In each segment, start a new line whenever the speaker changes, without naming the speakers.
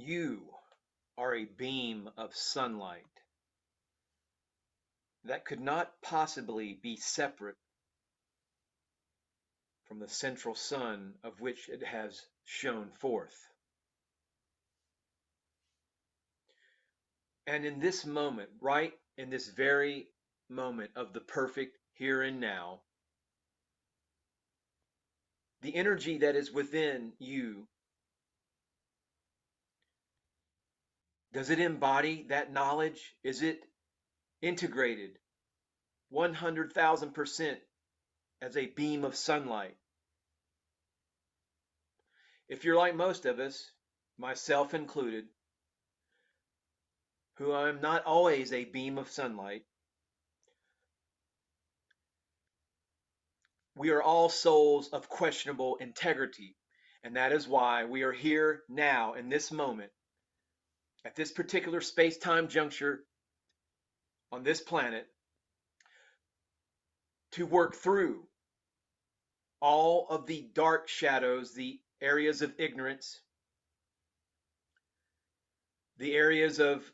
You are a beam of sunlight that could not possibly be separate from the central sun of which it has shone forth. And in this moment, right in this very moment of the perfect here and now, the energy that is within you, does it embody that knowledge? Is it integrated 100,000% as a beam of sunlight? If you're like most of us, myself included, who I'm not always a beam of sunlight, we are all souls of questionable integrity. And that is why we are here now in this moment, at this particular space-time juncture on this planet, to work through all of the dark shadows, the areas of ignorance, the areas of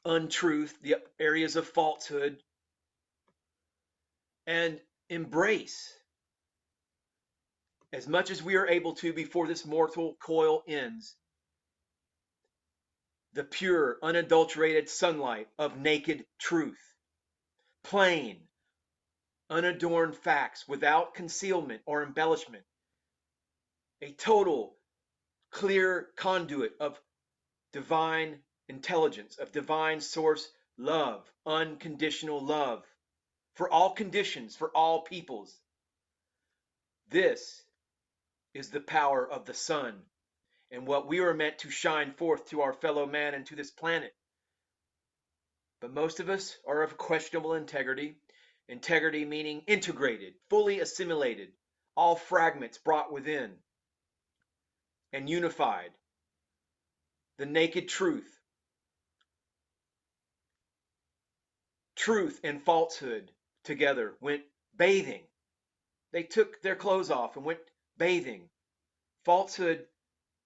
untruth, the areas of falsehood, and embrace as much as we are able to before this mortal coil ends the pure, unadulterated sunlight of naked truth, plain, unadorned facts without concealment or embellishment, a total, clear conduit of divine intelligence, of divine source love, unconditional love for all conditions, for all peoples. This is the power of the sun and what we are meant to shine forth to our fellow man and to this planet. But most of us are of questionable integrity. Integrity meaning integrated, fully assimilated, all fragments brought within and unified. The naked truth. Truth and falsehood together went bathing. They took their clothes off and went bathing. Falsehood,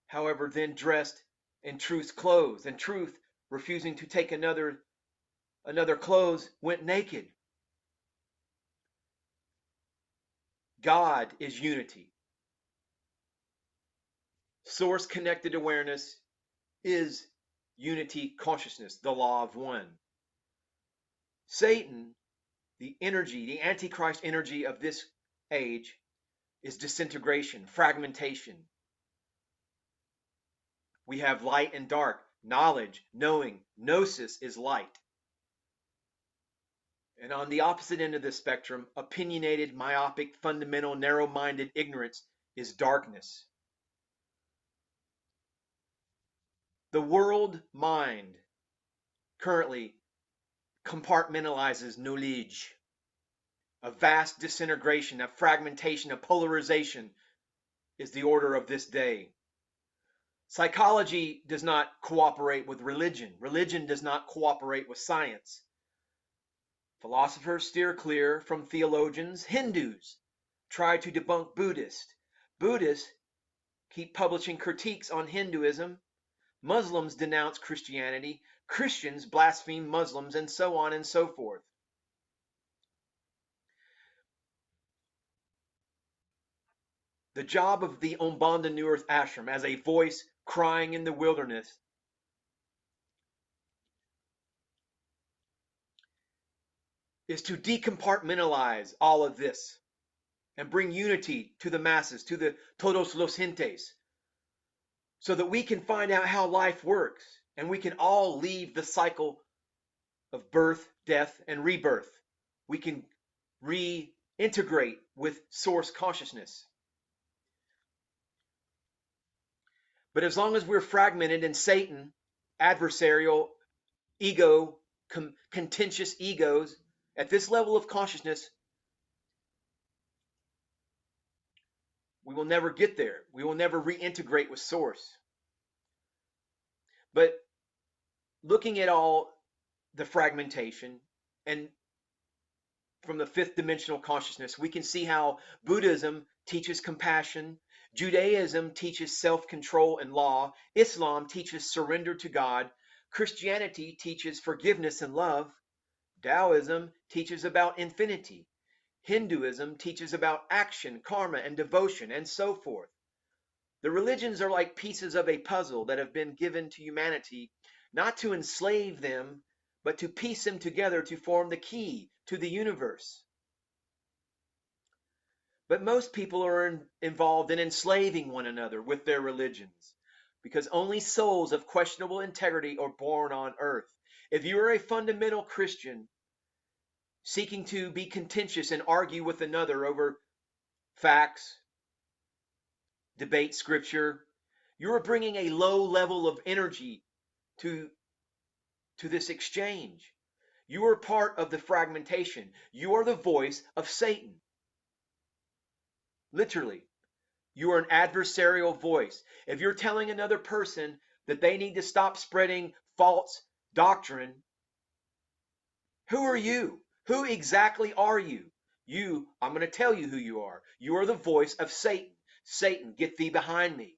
however, then dressed in truth's clothes, and truth, refusing to take another clothes, went naked. God is unity. Source connected awareness is unity consciousness, the law of one. Satan, the energy, the antichrist energy of this age, is disintegration, fragmentation. We have light and dark, knowledge, knowing. Gnosis is light. And on the opposite end of the spectrum, opinionated, myopic, fundamental, narrow-minded ignorance is darkness. The world mind currently compartmentalizes knowledge. A vast disintegration, a fragmentation, a polarization is the order of this day. Psychology does not cooperate with religion. Religion does not cooperate with science. Philosophers steer clear from theologians. Hindus try to debunk Buddhists. Buddhists keep publishing critiques on Hinduism. Muslims denounce Christianity. Christians blaspheme Muslims, and so on and so forth. The job of the Umbanda New Earth Ashram as a voice crying in the wilderness is to decompartmentalize all of this and bring unity to the masses, to the todos los gentes, so that we can find out how life works and we can all leave the cycle of birth, death, and rebirth. We can reintegrate with source consciousness. But as long as we're fragmented in Satan, adversarial, ego, contentious egos, at this level of consciousness, we will never get there. We will never reintegrate with source. But looking at all the fragmentation and from the fifth dimensional consciousness, we can see how Buddhism teaches compassion, Judaism teaches self-control and law. Islam teaches surrender to God. Christianity teaches forgiveness and love. Taoism teaches about infinity. Hinduism teaches about action, karma, and devotion, and so forth. The religions are like pieces of a puzzle that have been given to humanity not to enslave them, but to piece them together to form the key to the universe. But most people are involved in enslaving one another with their religions because only souls of questionable integrity are born on earth. If you are a fundamental Christian seeking to be contentious and argue with another over facts, debate scripture, you are bringing a low level of energy to, to this exchange. You are part of the fragmentation. You are the voice of Satan. Literally. You are an adversarial voice. If you're telling another person that they need to stop spreading false doctrine, who are you? Who exactly are you? I'm going to tell you who you are. You are the voice of Satan. Satan, get thee behind me.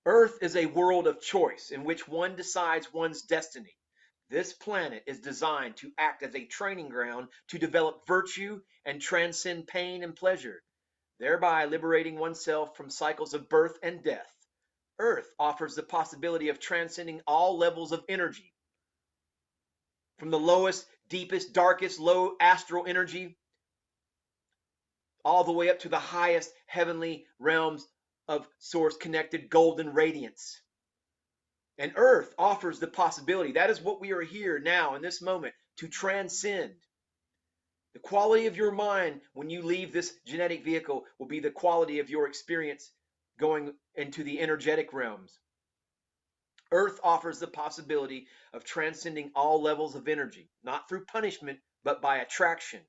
Earth is a world of choice in which one decides one's destiny. This planet is designed to act as a training ground to develop virtue and transcend pain and pleasure, thereby liberating oneself from cycles of birth and death. Earth offers the possibility of transcending all levels of energy, from the lowest, deepest, darkest, low astral energy, all the way up to the highest heavenly realms of source connected golden radiance. And Earth offers the possibility, that is what we are here now in this moment, to transcend. The quality of your mind when you leave this genetic vehicle will be the quality of your experience going into the energetic realms. Earth offers the possibility of transcending all levels of energy, not through punishment, but by attraction.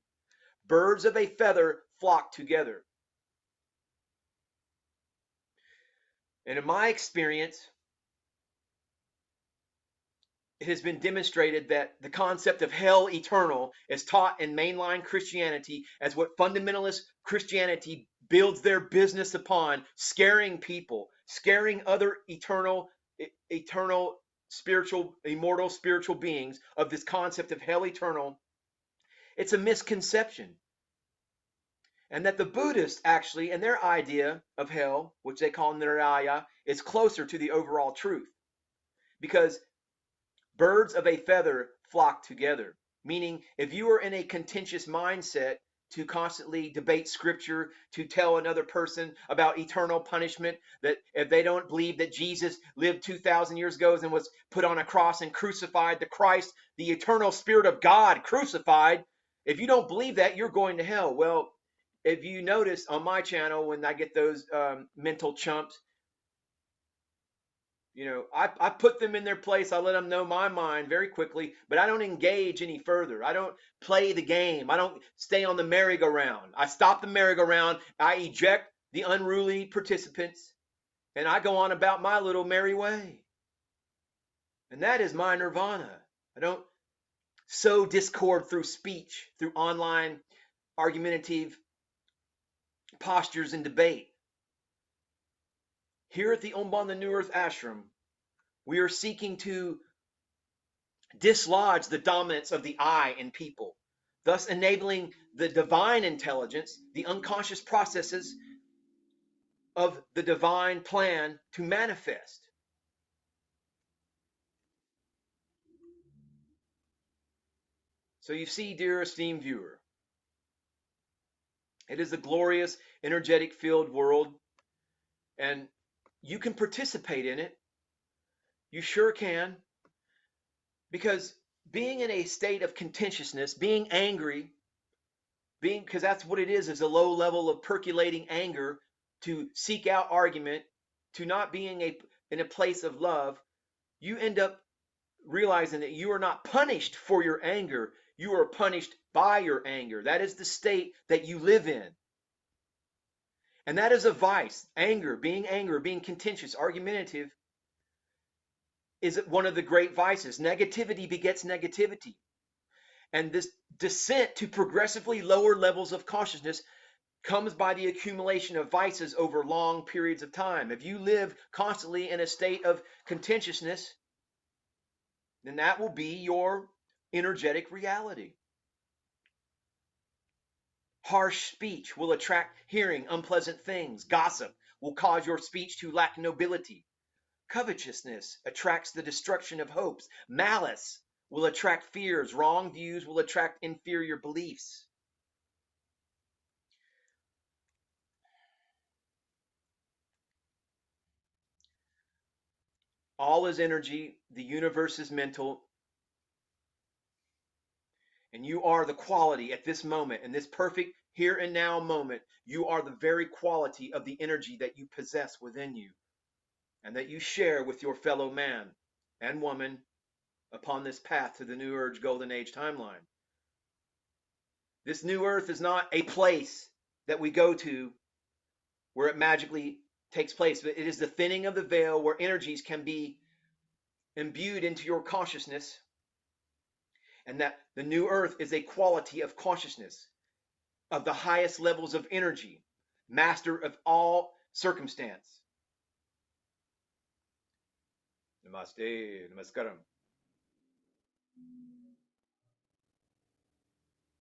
Birds of a feather flock together. And in my experience, it has been demonstrated that the concept of hell eternal is taught in mainline Christianity as what fundamentalist Christianity builds their business upon, scaring people, scaring other eternal spiritual, immortal spiritual beings of this concept of hell eternal. It's a misconception. And that the Buddhists actually, and their idea of hell, which they call niraya, is closer to the overall truth. Because birds of a feather flock together. Meaning, if you are in a contentious mindset to constantly debate scripture, to tell another person about eternal punishment, that if they don't believe that Jesus lived 2,000 years ago and was put on a cross and crucified, the Christ, the eternal Spirit of God crucified, if you don't believe that, you're going to hell. Well, if you notice on my channel, when I get those mental chumps, I put them in their place. I let them know my mind very quickly, but I don't engage any further. I don't play the game. I don't stay on the merry-go-round. I stop the merry-go-round. I eject the unruly participants, and I go on about my little merry way. And that is my nirvana. I don't sow discord through speech, through online argumentative postures and debate. Here at the Om the New Earth Ashram, we are seeking to dislodge the dominance of the I in people, thus enabling the divine intelligence, the unconscious processes of the divine plan to manifest. So you see, dear esteemed viewer, it is a glorious, energetic field world, and you can participate in it. You sure can. Because being in a state of contentiousness, being angry, because that's what it is a low level of percolating anger to seek out argument, to not being in a place of love, you end up realizing that you are not punished for your anger. You are punished by your anger. That is the state that you live in. And that is a vice. Anger, being contentious, argumentative, is one of the great vices. Negativity begets negativity. And this descent to progressively lower levels of consciousness comes by the accumulation of vices over long periods of time. If you live constantly in a state of contentiousness, then that will be your energetic reality. Harsh speech will attract hearing unpleasant things. Gossip will cause your speech to lack nobility. Covetousness attracts the destruction of hopes. Malice will attract fears. Wrong views will attract inferior beliefs. All is energy. The universe is mental. And you are the quality at this moment, in this perfect here and now moment. You are the very quality of the energy that you possess within you and that you share with your fellow man and woman upon this path to the New Urge Golden Age timeline. This new earth is not a place that we go to where it magically takes place, but it is the thinning of the veil where energies can be imbued into your consciousness, and that the new earth is a quality of consciousness, of the highest levels of energy, master of all circumstance. Namaste, namaskaram.